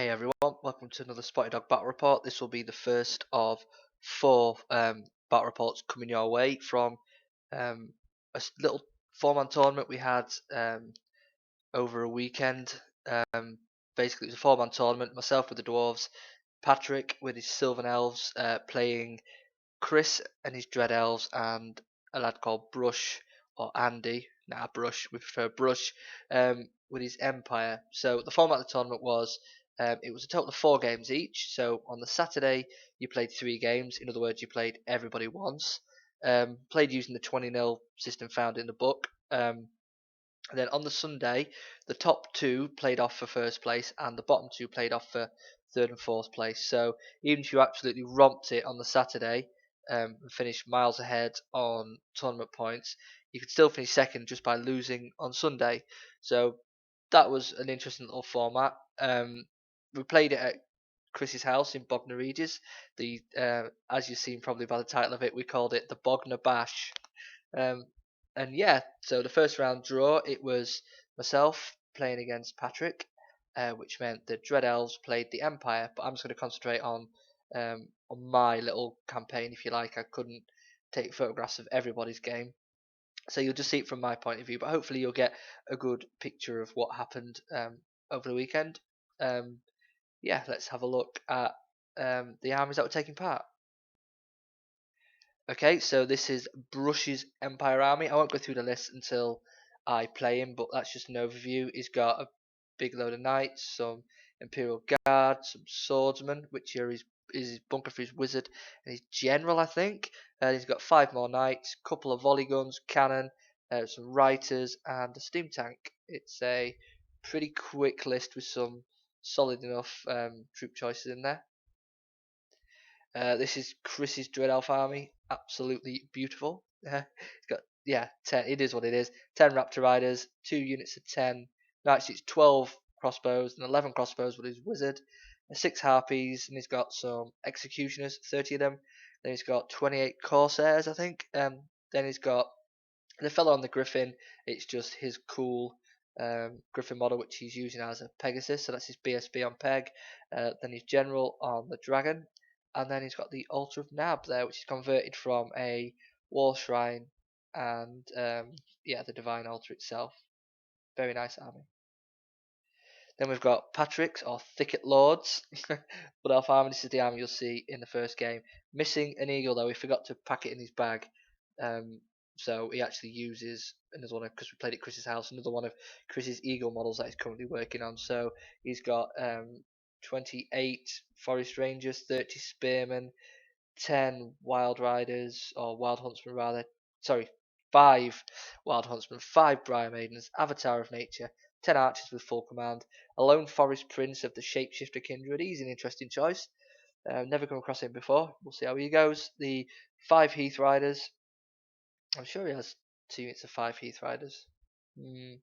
Hey everyone, welcome to another Spotted Dog Battle Report. This will be the first of four battle reports coming your way from a little 4-man tournament we had over a weekend. Basically, it was a 4-man tournament. Myself with the Dwarves, Patrick with his Sylvan Elves, playing Chris and his Dread Elves, and a lad called Brush or Andy. Nah, Brush. We prefer Brush. With his Empire. So the format of the tournament was it was a total of 4 games each. So on the Saturday you played 3 games. In other words, you played everybody once. Played using the 20-0 system found in the book. And then on the Sunday, the top 2 played off for first place, and the bottom 2 played off for third and fourth place. So even if you absolutely romped it on the Saturday and finished miles ahead on tournament points, you could still finish second just by losing on Sunday. So that was an interesting little format. We played it at Chris's house in Bognor Regis. As you've seen probably by the title of it, we called it the Bognor Bash. Um, and yeah, so the first round draw, it was myself playing against Patrick, which meant the Dread Elves played the Empire. But I'm just going to concentrate on my little campaign, if you like. I couldn't take photographs of everybody's game, so you'll just see it from my point of view. But hopefully you'll get a good picture of what happened over the weekend. Yeah, let's have a look at the armies that were taking part. Okay, so this is Brush's Empire Army. I won't go through the list until I play him, but that's just an overview. He's got a big load of knights, some Imperial Guard, some swordsmen, which are his bunker for his wizard, and his general, I think. He's got 5 more knights, couple of volley guns, cannon, some reiters, and a steam tank. It's a pretty quick list with some solid enough troop choices in there. This is Chris's Dread Elf army. Absolutely beautiful. It's got 10. It is what it is. 10 Raptor Riders, 2 units of 10. No, actually, it's 12 crossbows and 11 crossbows with his wizard. 6 harpies, and he's got some executioners, 30 of them. Then he's got 28 corsairs, I think. Then he's got the fellow on the griffin. It's just his cool griffin model, which he's using as a Pegasus. So that's his BSB on Peg. Then his general on the dragon. And then he's got the Altar of Nab there, which is converted from a wall shrine and the divine altar itself. Very nice army. Then we've got Patrick's or Thicket Lords. But Elf army, this is the army you'll see in the first game. Missing an eagle though, he forgot to pack it in his bag. So he actually uses another one, because we played at Chris's house, another one of Chris's eagle models that he's currently working on. So he's got 28 Forest Rangers, 30 Spearmen, 10 Wild Riders, or Wild Huntsmen rather. Sorry, 5 Wild Huntsmen, 5 Briar Maidens, Avatar of Nature, 10 Archers with full command, a Lone Forest Prince of the Shapeshifter Kindred. He's an interesting choice. Never come across him before. We'll see how he goes. The 5 Heath Riders. I'm sure he has 2 units of 5 Heath Riders. I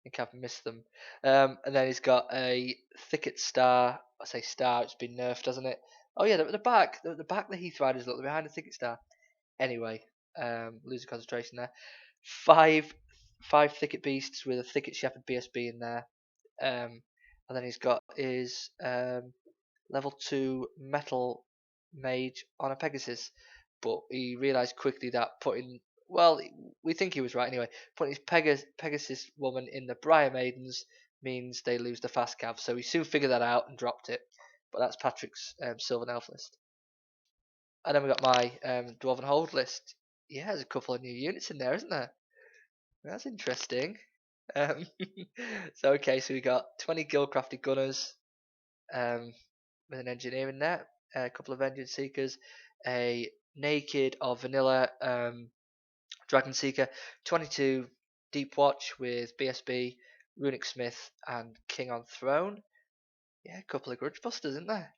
think I've missed them. And then he's got a Thicket Star. I say star, it's been nerfed, doesn't it? Oh yeah, the back, the Heath Riders look behind the Thicket Star. Anyway, losing concentration there. Five Thicket Beasts with a Thicket Shepherd BSB in there. And then he's got his level 2 Metal Mage on a Pegasus. But he realised quickly that we think he was right anyway. Putting his Pegasus woman in the Briar Maidens means they lose the fast cav. So he soon figured that out and dropped it. But that's Patrick's Sylvan Elf list. And then we got my Dwarven Hold list. Yeah, there's a couple of new units in there, isn't there? That's interesting. So we got 20 Guildcrafted Gunners with an engineer in there, a couple of Engine Seekers, a naked or vanilla Dragon Seeker, 22 Deep Watch with BSB, Runic Smith, and King on Throne. Yeah, a couple of Grudge Busters, isn't there?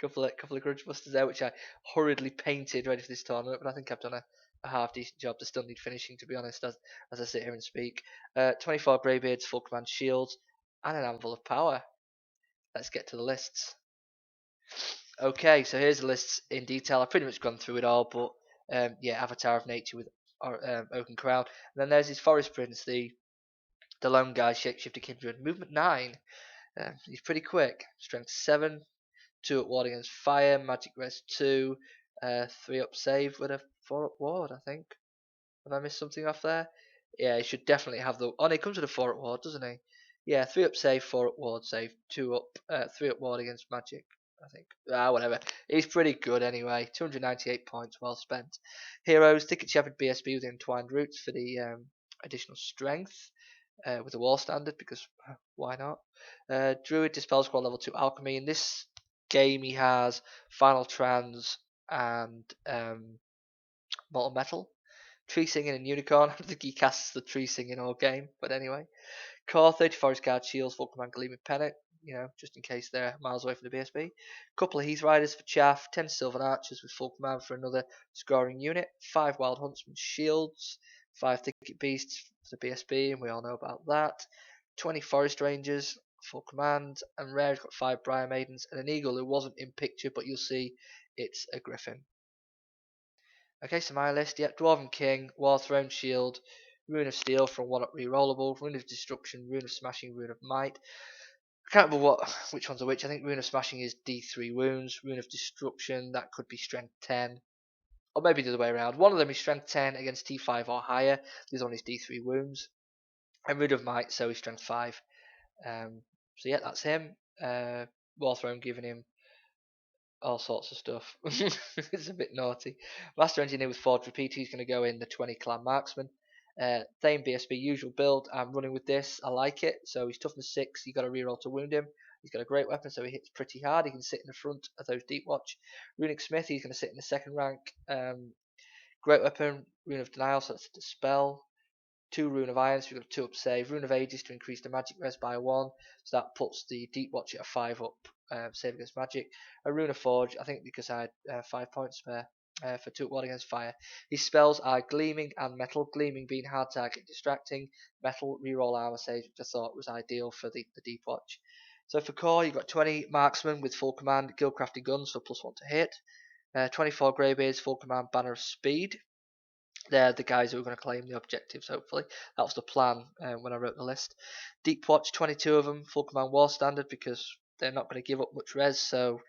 Couple of Grudge Busters there, which I hurriedly painted ready for this tournament, but I think I've done a half decent job. They still need finishing, to be honest, as I sit here and speak. 24 Greybeards, full command shields, and an Anvil of Power. Let's get to the lists. Okay, so here's the lists in detail. I've pretty much gone through it all, but Avatar of Nature with Oaken Crown. And then there's his Forest Prince, the lone guy, Shapeshifter Kindred, movement 9. He's pretty quick. Strength 7, 2 up ward against fire, magic res 2, 3 up save with a 4 up ward, I think. Have I missed something off there? Yeah, he should definitely have the. Oh, no, he comes with a 4 up ward, doesn't he? Yeah, 3 up save, 4 up ward save, 2 up, 3 up ward against magic, I think. Whatever. He's pretty good anyway. 298 points, well spent. Heroes, Ticket Shepherd BSB with Entwined Roots for the additional strength. With the wall standard, because why not? Druid, Dispel Scroll level 2 Alchemy. In this game, he has Final Trans and Mortal Metal. Tree Singing and Unicorn. I don't think he casts the Tree Singing all game, but anyway. Core 30 Forest Guard Shields, Full Command Gleaming Pennant, just in case they're miles away from the BSB. Couple of Heath Riders for chaff, 10 Sylvan Archers with Full Command for another scoring unit, 5 Wild Huntsman Shields, 5 Thicket Beasts for the BSB, and we all know about that. 20 Forest Rangers, Full Command, and Rare's got 5 Briar Maidens, and an Eagle who wasn't in picture, but you'll see it's a Griffin. Okay, so my list, Dwarven King, War Throne Shield, Rune of Steel from 1 up rerollable, Rune of Destruction, Rune of Smashing, Rune of Might. I can't remember which ones are which. I think Rune of Smashing is D3 wounds, Rune of Destruction, that could be Strength 10. Or maybe the other way around. One of them is Strength 10 against T5 or higher, the other one is D3 wounds. And Rune of Might, so he's Strength 5. So yeah, that's him. War Throne giving him all sorts of stuff. It's a bit naughty. Master Engineer with Forge Repeater, he's going to go in the 20 Clan Marksman. Thane BSB, usual build. I'm running with this. I like it. So he's toughness 6. You've got to reroll to wound him. He's got a great weapon, so he hits pretty hard. He can sit in the front of those Deep Watch. Runic Smith, he's going to sit in the second rank. Great weapon. Rune of Denial, so that's a Dispel. 2 Rune of Iron, so we've got a 2 up save. Rune of Ages to increase the magic res by 1. So that puts the Deep Watch at a 5 up save against magic. A Rune of Forge, I think because I had 5 points spare for 2 up ward against fire. His spells are Gleaming and Metal. Gleaming being hard target distracting. Metal reroll armor save, which I thought was ideal for the Deep Watch. So for core, you've got 20 Marksmen with full command, Guildcrafted Guns, so +1 to hit. 24 Greybeards, full command, Banner of Speed. They're the guys who are going to claim the objectives, hopefully. That was the plan when I wrote the list. Deep Watch, 22 of them, full command war standard, because they're not going to give up much res, so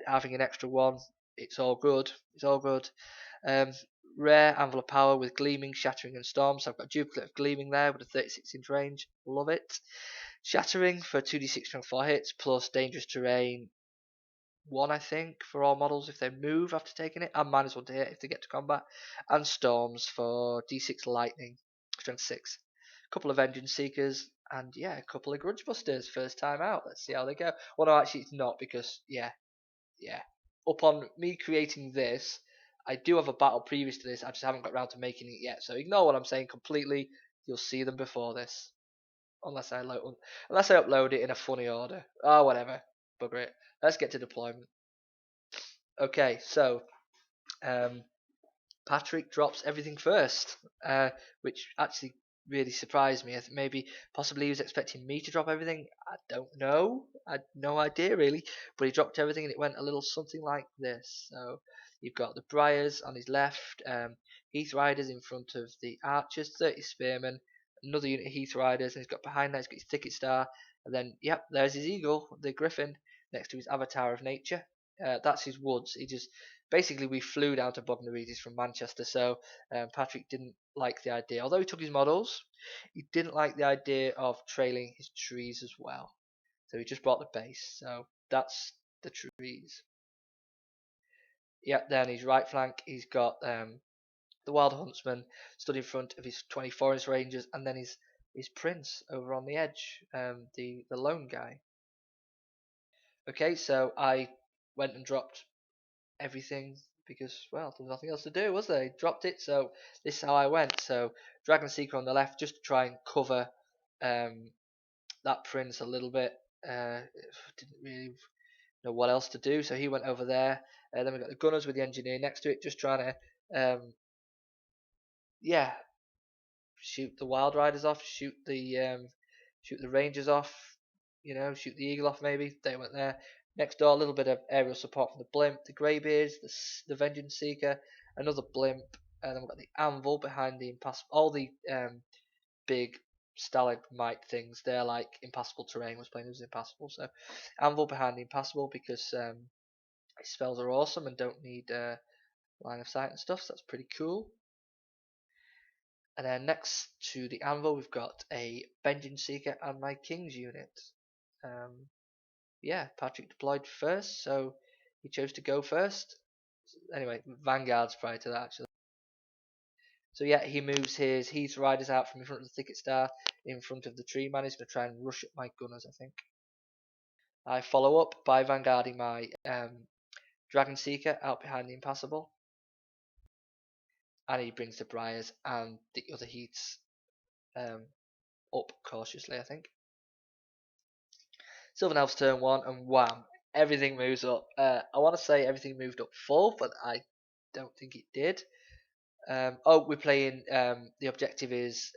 having an extra one, it's all good. It's all good. Rare Anvil of Power with Gleaming, Shattering, and Storm. So I've got a duplicate of Gleaming there with a 36-inch range. Love it. Shattering for 2d6 strength 4 hits, plus Dangerous Terrain 1, I think, for all models if they move after taking it, and -1 to hit if they get to combat, and Storms for d6 lightning, strength 6. A couple of Engine Seekers, and yeah, a couple of Grudge Busters, first time out. Let's see how they go. Well, no, actually, it's not, because, yeah. Upon me creating this, I do have a battle previous to this, I just haven't got around to making it yet, so ignore what I'm saying completely. You'll see them before this. Unless I upload it in a funny order. Whatever. Bugger it. Let's get to deployment. Okay, so Patrick drops everything first, which actually really surprised me. I think maybe possibly he was expecting me to drop everything. I don't know. I had no idea really, but he dropped everything and it went a little something like this. So you've got the Briars on his left, Heath Riders in front of the Archers, 30 Spearmen, another unit of Heath Riders, and he's got behind that he's got his Ticket Star, and then yep, there's his Eagle, the Griffin, next to his Avatar of Nature. That's his woods. He just basically we flew down to Bognor Regis from Manchester, so Patrick didn't like the idea. Although he took his models, he didn't like the idea of trailing his trees as well. So he just brought the base. So that's the trees. Yeah, then his right flank, he's got the Wild Huntsman stood in front of his 20 Forest Rangers, and then his Prince over on the edge, the lone guy. Okay, so I went and dropped everything because, well, there was nothing else to do, was there? He dropped it, so this is how I went. So Dragon Seeker on the left, just to try and cover that Prince a little bit. Didn't really know what else to do, so he went over there. Then we got the Gunners with the Engineer next to it, just trying to, shoot the Wild Riders off, shoot the Rangers off, shoot the Eagle off maybe. They went there. Next door, a little bit of aerial support from the Blimp, the Greybeards, the Vengeance Seeker, another Blimp, and then we've got the Anvil behind the Impassable, all the big stalagmite things. They're like impassable terrain. Was playing as impassable, so anvil behind the impassable because his spells are awesome and don't need line of sight and stuff. So that's pretty cool. And then next to the anvil, we've got a Vengeance Seeker and my King's unit. Yeah, Patrick deployed first, so he chose to go first. Anyway, Vanguard's prior to that actually. So yeah, he moves his Heath Riders out from in front of the Thicket Star, in front of the Tree Man. He's going to try and rush at my gunners, I think. I follow up by vanguarding my Dragon Seeker out behind the Impassable. And he brings the Briars and the other Heaths up cautiously, I think. Sylvan Elves turn 1, and wham, everything moves up. I want to say everything moved up 4, but I don't think it did. We're playing, the objective is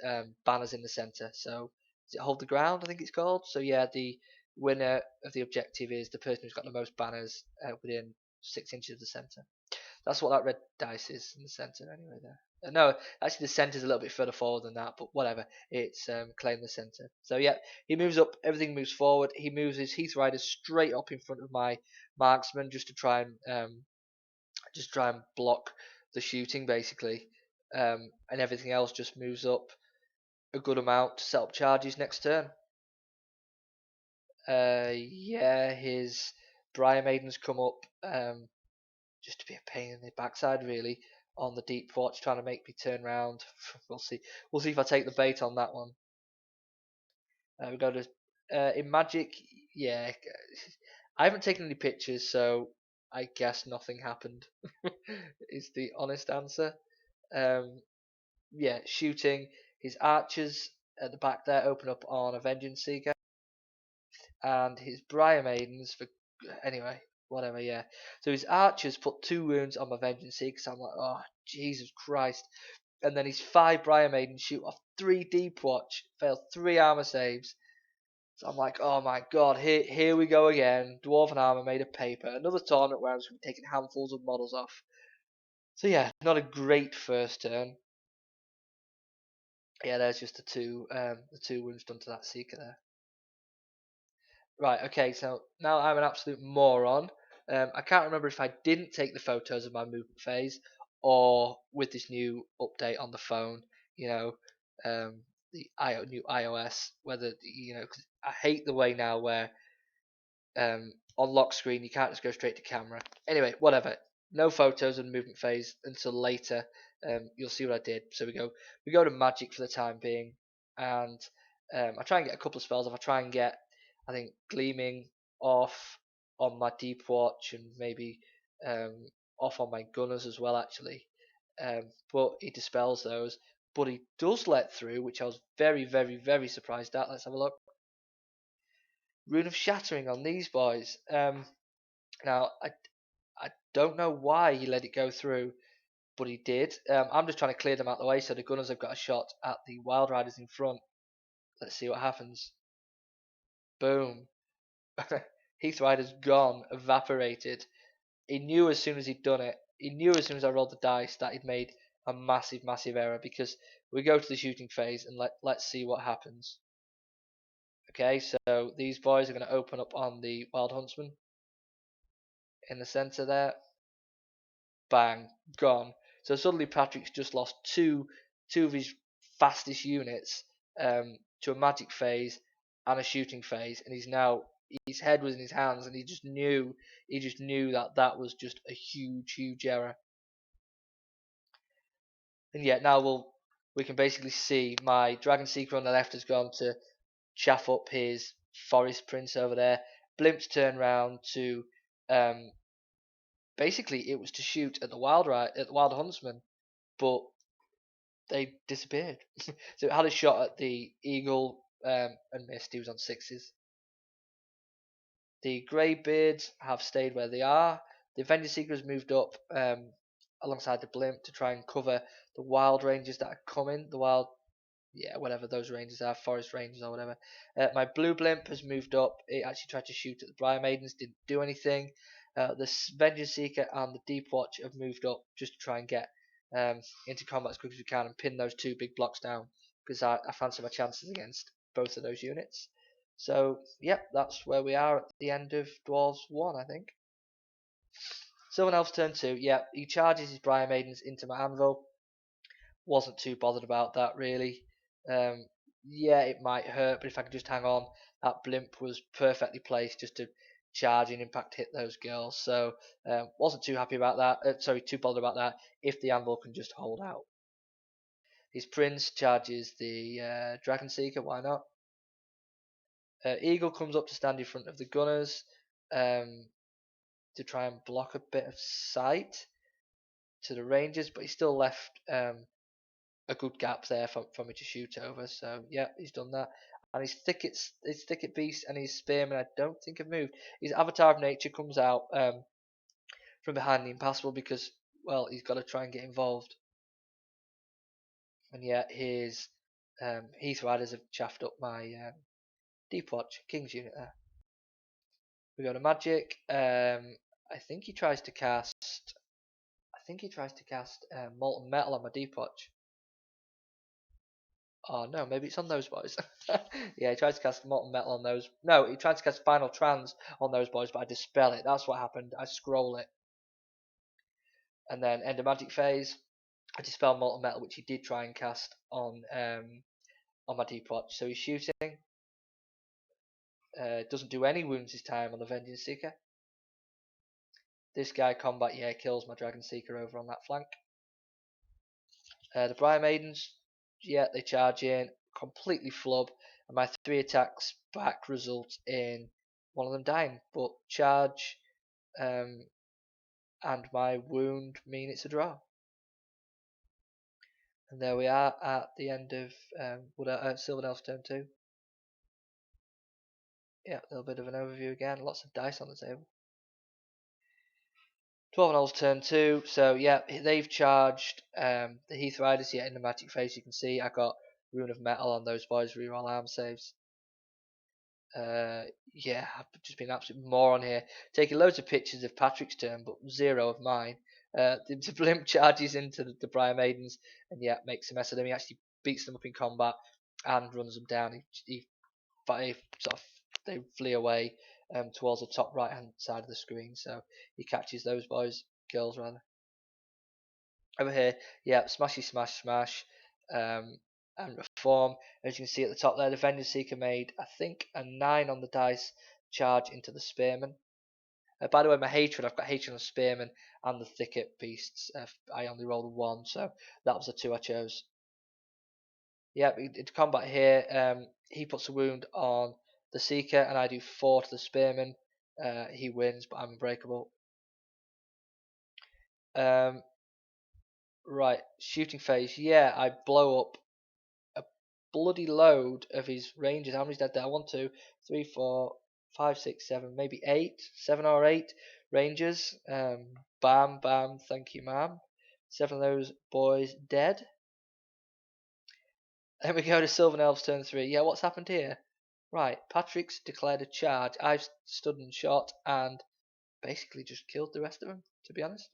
banners in the centre. So, is it Hold the Ground, I think it's called? So yeah, the winner of the objective is the person who's got the most banners within 6 inches of the centre. That's what that red dice is in the centre anyway there. No, actually the centre's a little bit further forward than that, but whatever. It's claim the centre. So yeah, he moves up, everything moves forward. He moves his Heath Riders straight up in front of my marksman just to try and block the shooting basically. And everything else just moves up a good amount to set up charges next turn. Yeah, his Briar Maidens come up just to be a pain in the backside really on the deep watch, trying to make me turn round. We'll see. We'll see if I take the bait on that one. We go to in Magic. Yeah, I haven't taken any pictures, so I guess nothing happened. Is the honest answer. Yeah, shooting. His archers at the back there open up on a Vengeance Seeker, and his Briar Maidens for anyway, whatever. Yeah, so his archers put 2 wounds on my Vengeance Seeker. So I'm like, oh Jesus Christ! And then his 5 Briar Maidens shoot off 3 Deep Watch, fail 3 armor saves. So I'm like, oh my god, here we go again. Dwarven armor made of paper. Another tournament where I was taking handfuls of models off. So yeah, not a great first turn. Yeah, there's just the 2 wounds done to that Seeker there. Right, okay, so now I'm an absolute moron. I can't remember if I didn't take the photos of my movement phase or with this new update on the phone, you know, the new iOS, whether, cause I hate the way now where on lock screen you can't just go straight to camera. Anyway, whatever. No photos of the movement phase until later. You'll see what I did. So we go to Magic for the time being, and I try and get a couple of spells off. I try and get, I think, Gleaming off on my Deep Watch and maybe off on my Gunners as well, actually. But he dispels those. But he does let through, which I was very, very, very surprised at. Let's have a look. Rune of Shattering on these boys. Now, I don't know why he let it go through, but he did. I'm just trying to clear them out of the way so the Gunners have got a shot at the Wild Riders in front. Let's see what happens. Boom. Heath Rider's gone, evaporated. He knew as soon as he'd done it, he knew as soon as I rolled the dice that he'd made a massive, massive error, because we go to the shooting phase and let's see what happens. Okay, so these boys are going to open up on the Wild Huntsman in the centre there. Bang, gone. So suddenly Patrick's just lost two of his fastest units to a magic phase and a shooting phase, and his head was in his hands, and he just knew that was just a huge error. And yet now we can basically see my Dragon Seeker on the left has gone to chaff up his Forest Prince over there. Blimp's turn round to basically it was to shoot at the Wild Huntsman, but they disappeared. So it had a shot at the Eagle and missed. He was on 6s. The Greybeards have stayed where they are. The Avenger Seeker has moved up alongside the Blimp to try and cover the Wild Rangers that are coming. The Wild, yeah, whatever those Rangers are, Forest Rangers or whatever. My Blue Blimp has moved up. It actually tried to shoot at the Briar Maidens, didn't do anything. The Avenger Seeker and the Deep Watch have moved up just to try and get into combat as quick as we can and pin those 2 big blocks down. because I fancy my chances against both of those units. So, yep, that's where we are at the end of Dwarves 1, I think. Sylvan Elves turn 2, yep, he charges his Briar Maidens into my anvil. Wasn't too bothered about that, really. Yeah, it might hurt, but if I could just hang on, that blimp was perfectly placed just to charge and impact hit those girls. So, wasn't too happy about that. Too bothered about that. If the anvil can just hold out. His prince charges the Dragon Seeker, why not? Eagle comes up to stand in front of the gunners to try and block a bit of sight to the rangers, but he's still left a good gap there for me to shoot over. So yeah, he's done that. And his thicket beast and his spearman, I don't think have moved. His avatar of nature comes out from behind the impassable because, well, he's got to try and get involved. And yeah, his Heath Riders have chaffed up my Deep Watch King's unit there. We go to magic. I think he tries to cast. Molten Metal on my Deep Watch. Oh no, maybe it's on those boys. Yeah, he tries to cast Molten Metal on those. No, he tries to cast Final Trans on those boys, but I dispel it. That's what happened. I scroll it. And then end of magic phase, I dispel Molten Metal, which he did try and cast on my Deep Watch. So he's shooting. Doesn't do any wounds this time on the Vengeance Seeker. This guy combat, yeah, kills my Dragon Seeker over on that flank. The Briar Maidens, yeah, they charge in, completely flub, and my 3 attacks back result in one of them dying. But charge and my wound mean it's a draw. And there we are at the end of Sylvan Elves turn 2. Yeah, a little bit of an overview again, lots of dice on the table. Dwarven Holds turn 2, so yeah, they've charged the Heath Riders yet in the magic phase. You can see I got Rune of Metal on those boys, reroll arm saves. Yeah, I've just been absolute moron here. Taking loads of pictures of Patrick's turn, but 0 of mine. The blimp charges into the Briar Maidens and yeah, makes a mess of them. He actually beats them up in combat and runs them down. They flee away towards the top right hand side of the screen. So he catches those girls rather. Over here, yeah, smashy smash smash, and reform. As you can see at the top there, the Vengeance Seeker made, I think, a 9 on the dice charge into the Spearman. By the way, my hatred, I've got hatred on Spearman and the Thicket Beasts. I only rolled a 1, so that was the 2 I chose. Yeah, in combat here, he puts a wound on the Seeker, and I do 4 to the Spearman. He wins, but I'm unbreakable. Right, shooting phase. Yeah, I blow up a bloody load of his rangers. How many's dead there? 1, 2, 3, 4, 5, 6, 7, maybe 8, 7 or 8 rangers. Bam, bam, thank you, ma'am. 7 of those boys dead. Then we go to Sylvan Elves turn 3. Yeah, what's happened here? Right, Patrick's declared a charge. I've stood and shot and basically just killed the rest of them, to be honest.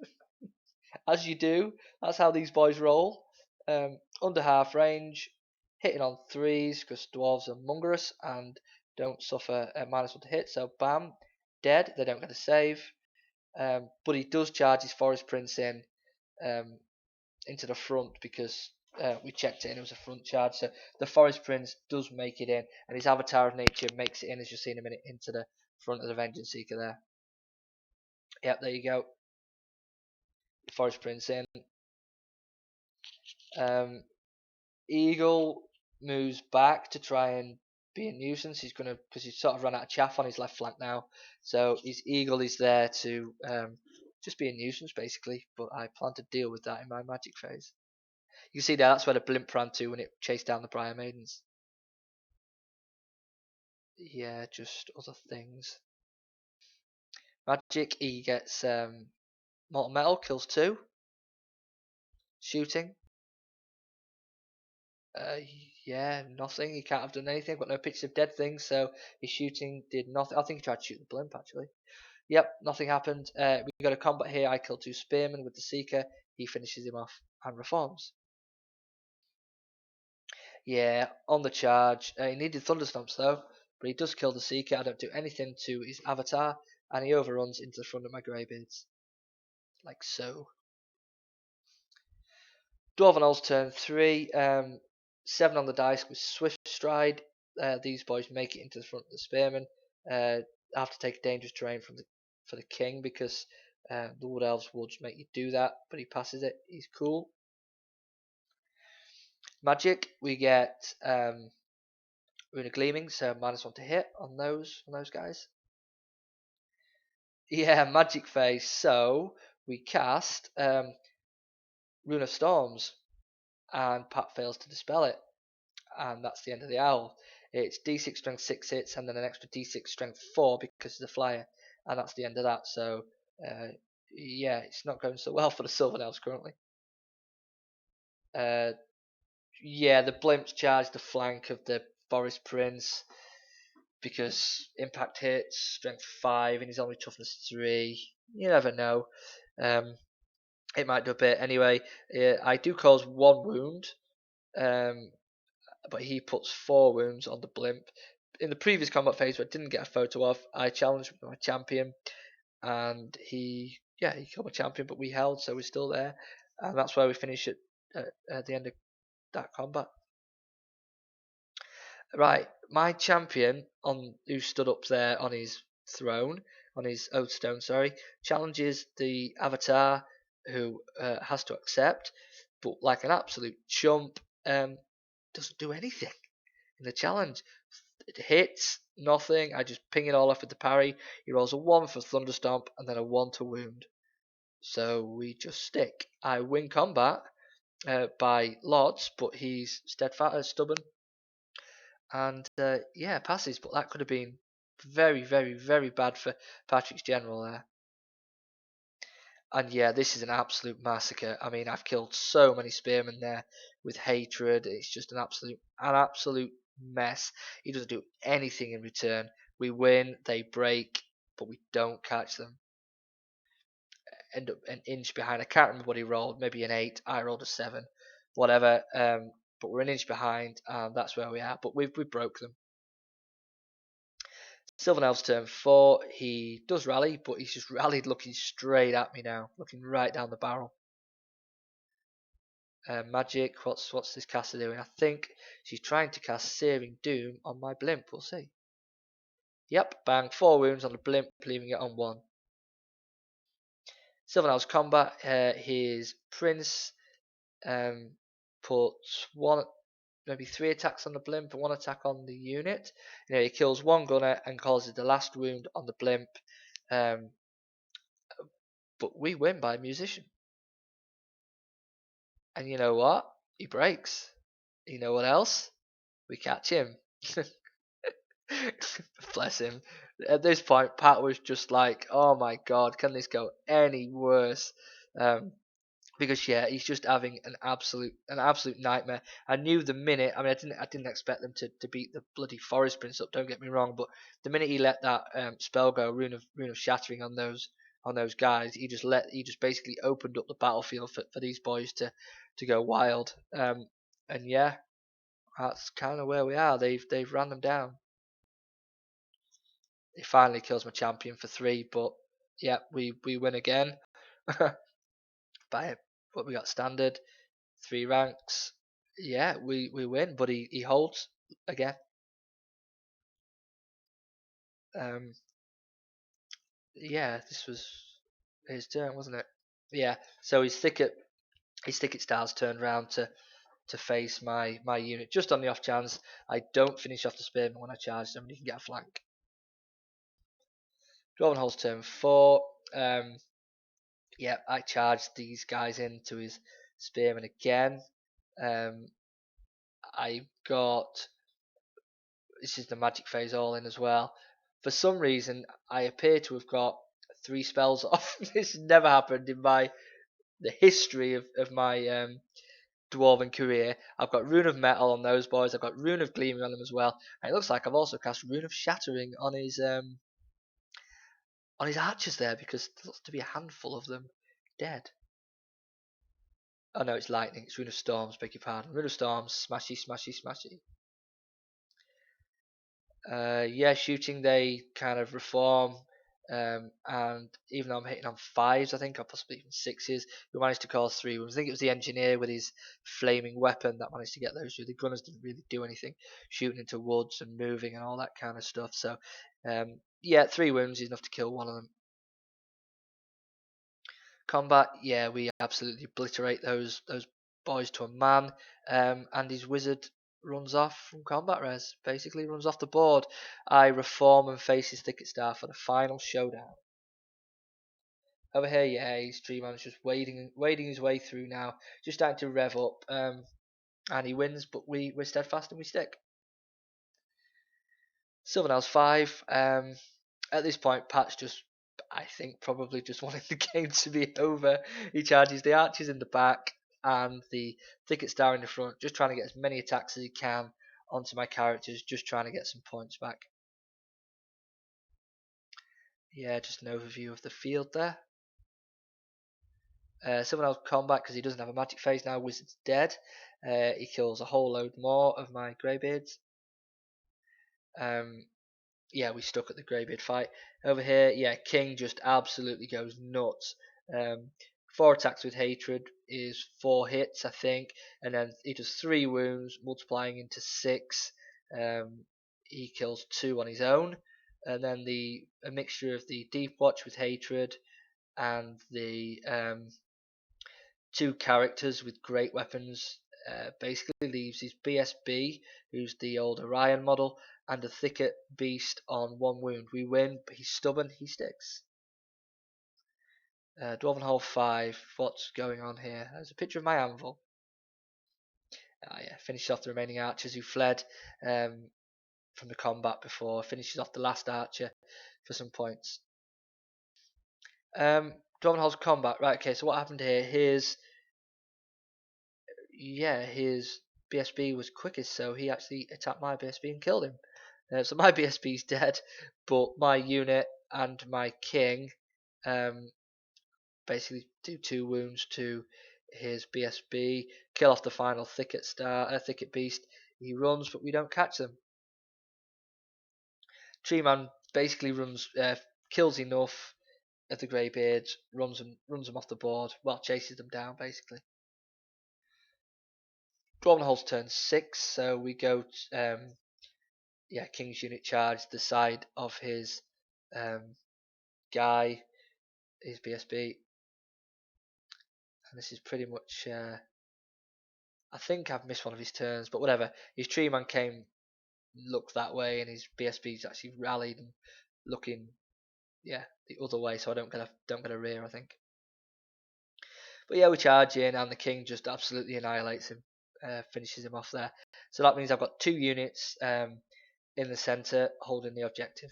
As you do, that's how these boys roll. Under half range, hitting on 3s because dwarves are mongerous and don't suffer a -1 to hit. So bam, dead. They don't get a save. But he does charge his Forest Prince in into the front because we checked it and it was a front charge. So the Forest Prince does make it in, and his Avatar of Nature makes it in, as you'll see in a minute, into the front of the Vengeance Seeker there. Yep, there you go. Forest Prince in. Eagle moves back to try and be a nuisance. He's gonna, because he's sort of run out of chaff on his left flank now. So his Eagle is there to just be a nuisance basically. But I plan to deal with that in my magic phase. You can see there, that's where the blimp ran to when it chased down the Briar Maidens. Yeah, just other things. Magic, he gets Molten Metal, kills 2. Shooting. Yeah, nothing. He can't have done anything. I've got no pictures of dead things, so his shooting did nothing. I think he tried to shoot the blimp, actually. Yep, nothing happened. We got a combat here. I kill 2 spearmen with the Seeker. He finishes him off and reforms. Yeah, on the charge. He needed Thunderstomps though, but he does kill the Seeker. I don't do anything to his avatar, and he overruns into the front of my Greybeards. Like so. Dwarven Holds turn 3. 7 on the dice with Swift Stride. These boys make it into the front of the Spearmen. Have to take dangerous terrain for the King because the Wood Elves would make you do that, but he passes it. He's cool. Magic, we get Rune of Gleaming, so -1 to hit on those guys. Yeah, Magic Phase. So we cast Rune of Storms, and Pat fails to dispel it, and that's the end of the owl. It's D6 strength 6 hits, and then an extra D6 strength 4 because it's a flyer, and that's the end of that. So yeah, it's not going so well for the Sylvan Elves currently. Yeah, the blimps charge the flank of the Forest Prince because impact hits, strength 5, and he's only toughness 3. You never know. It might do a bit. Anyway, I do cause 1 wound, but he puts 4 wounds on the blimp. In the previous combat phase, where I didn't get a photo of, I challenged my champion, and he killed my champion, but we held, so we're still there, and that's where we finish at the end of that combat. Right, my champion who stood up there on his throne, on his oath stone, sorry, challenges the avatar who has to accept, but like an absolute chump, doesn't do anything in the challenge. It hits nothing. I just ping it all off with the parry. He rolls a 1 for Thunderstomp and then a 1 to wound. So we just stick. I win combat by lots, but he's steadfast, stubborn, and yeah, passes. But that could have been very, very, very bad for Patrick's general there. And yeah, this is an absolute massacre. I mean, I've killed so many spearmen there with hatred. It's just an absolute mess. He doesn't do anything in return. We win, they break, but we don't catch them. End up an inch behind. I can't remember what he rolled. Maybe an 8. I rolled a 7. Whatever. But we're an inch behind, and that's where we are. But we broke them. Sylvan Elves turn 4. He does rally, but he's just rallied looking straight at me now, looking right down the barrel. Magic, what's this caster doing? I think she's trying to cast Searing Doom on my blimp. We'll see. Yep, bang, 4 wounds on the blimp, leaving it on 1. Sylvan Elves combat. His prince puts maybe 3 attacks on the blimp and 1 attack on the unit. He kills 1 gunner and causes the last wound on the blimp. But we win by musician. And you know what? He breaks. You know what else? We catch him. Bless him. At this point, Pat was just like, "Oh my God, can this go any worse?" Because yeah, he's just having an absolute nightmare. I knew the minute. I mean, I didn't expect them to beat the bloody Forest Prince up. Don't get me wrong, but the minute he let that spell go, rune of shattering on those guys, he just basically opened up the battlefield for these boys to go wild. And yeah, that's kind of where we are. They've ran them down. He finally kills my champion for 3, but yeah, we win again. By what we got standard, 3 ranks. Yeah, we win, but he holds again. Yeah, this was his turn, wasn't it? Yeah. So his thicket styles turned around to face my unit, just on the off chance I don't finish off the spearman when I charge them and he can get a flank. Dwarven Holds turn 4. Yeah, I charged these guys into his spearman again. I got, this is the magic phase all in as well. For some reason, I appear to have got 3 spells off. This never happened in the history of my dwarven career. I've got Rune of Metal on those boys. I've got Rune of Gleaming on them as well. And it looks like I've also cast Rune of Shattering on his archers there because there looks to be a handful of them dead. Oh no, it's lightning. It's Rune of Storms. Beg your pardon. Rune of Storms. Smashy, smashy, smashy. Yeah, shooting they kind of reform, and even though I'm hitting on fives, I think, or possibly even sixes, we managed to cause three wounds. I think it was the engineer with his flaming weapon that managed to get those through. The gunners didn't really do anything, shooting into woods and moving and all that kind of stuff. So, yeah, three wounds is enough to kill one of them. Combat, yeah, we absolutely obliterate those boys to a man, and his wizard runs off from combat res, basically runs off the board. I reform and face his Thicket Star for the final showdown. Over here, yeah, his tree man's just wading his way through now, just starting to rev up, and he wins, but we're steadfast and we stick. Sylvan Elves 5. At this point, Pat's just, I think, probably just wanted the game to be over. He charges the archers in the back and the Thicket Star in the front, just trying to get as many attacks as he can onto my characters, just trying to get some points back. Yeah, just an overview of the field there. Someone else combat because he doesn't have a magic phase now. Wizard's dead. He kills a whole load more of my greybeards. Yeah, we stuck at the greybeard fight. Over here, yeah, King just absolutely goes nuts. 4 attacks with hatred is 4 hits, I think, and then he does 3 wounds, multiplying into 6. He kills 2 on his own, and then a mixture of the Deep Watch with hatred and the 2 characters with great weapons basically leaves his BSB, who's the old Orion model, and a Thicket Beast on 1 wound. We win, but he's stubborn, he sticks. Dwarven Holds 5, what's going on here? There's a picture of my anvil. Yeah, finishes off the remaining archers who fled from the combat before, finishes off the last archer for some points. Dwarven Holds combat, right, okay, so what happened here? His BSB was quickest, so he actually attacked my BSB and killed him. So my BSB's dead, but my unit and my king basically do 2 wounds to his BSB, kill off the final Thicket Beast. He runs, but we don't catch them. Tree Man basically kills enough of the Greybeards, runs them off the board, well, chases them down basically. Dwarven Holds turn 6, so we go King's unit charge the side of his guy, his BSB, and this is pretty much I think I've missed one of his turns, but whatever. His tree man looked that way, and his BSB's actually rallied and looking the other way, so I don't get a rear, I think. But yeah, we charge in, and the king just absolutely annihilates him, finishes him off there. So that means I've got 2 units in the centre holding the objective.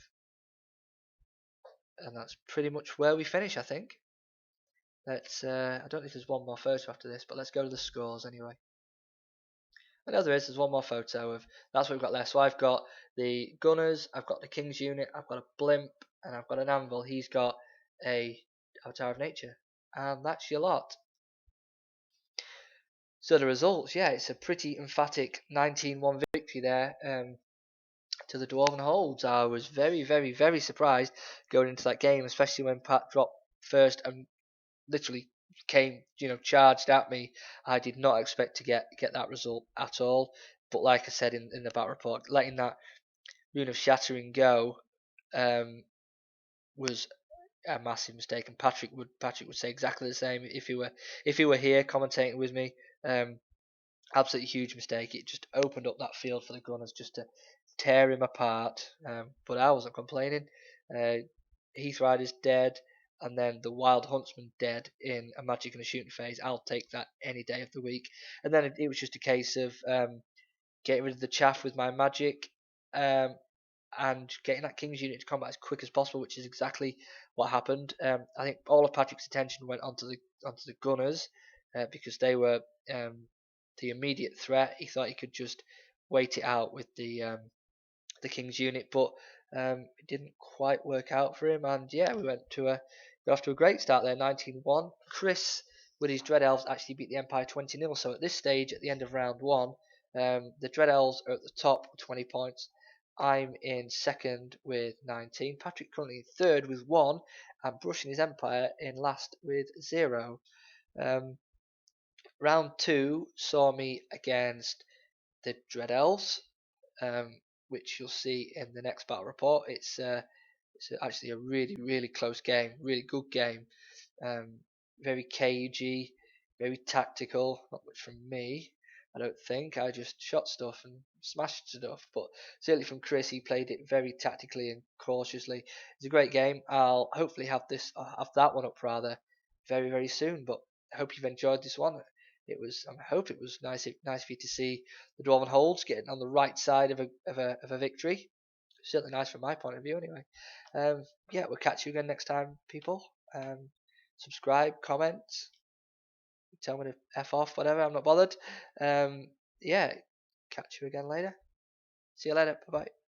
And that's pretty much where we finish, I think. Let's I don't know if there's one more photo after this, but let's go to the scores anyway. I know there's one more photo of that's what we've got left. So I've got the gunners, I've got the king's unit, I've got a blimp, and I've got an anvil. He's got a Avatar of Nature, and that's your lot. So the results, yeah, it's a pretty emphatic 19-1 victory there to the Dwarven Holds. I was very, very, very surprised going into that game, especially when Pat dropped first and literally came, charged at me. I did not expect to get that result at all. But like I said in the battle report, letting that Rune of Shattering go was a massive mistake, and Patrick would say exactly the same if he were here commentating with me. Absolutely huge mistake. It just opened up that field for the Gunners just to tear him apart. But I wasn't complaining. Heath Rider's dead, and then the Wild Huntsman dead in a magic and a shooting phase. I'll take that any day of the week. And then it was just a case of getting rid of the chaff with my magic, and getting that King's unit to combat as quick as possible, which is exactly what happened. I think all of Patrick's attention went onto the Gunners because they were the immediate threat. He thought he could just wait it out with the King's unit, but it didn't quite work out for him. And yeah, we got off to a great start there, 19-1. Chris Woody's Dread Elves actually beat the Empire 20-0. So at this stage, at the end of round 1, the Dread Elves are at the top with 20 points. I'm in second with 19. Patrick currently in third with 1, and brushing his Empire in last with 0. Round 2 saw me against the Dread Elves, which you'll see in the next battle report. It's actually a really close game, really good game. Very cagey, very tactical. Not much from me, I don't think. I just shot stuff and smashed stuff. But certainly from Chris, he played it very tactically and cautiously. It's a great game. I'll hopefully have that one up rather very soon. But I hope you've enjoyed this one. I hope it was nice for you to see the Dwarven Holds getting on the right side of a victory. Certainly nice from my point of view, anyway. Yeah, we'll catch you again next time, people. Subscribe, comment, tell me to F off, whatever, I'm not bothered. Yeah, catch you again later. See you later, bye bye.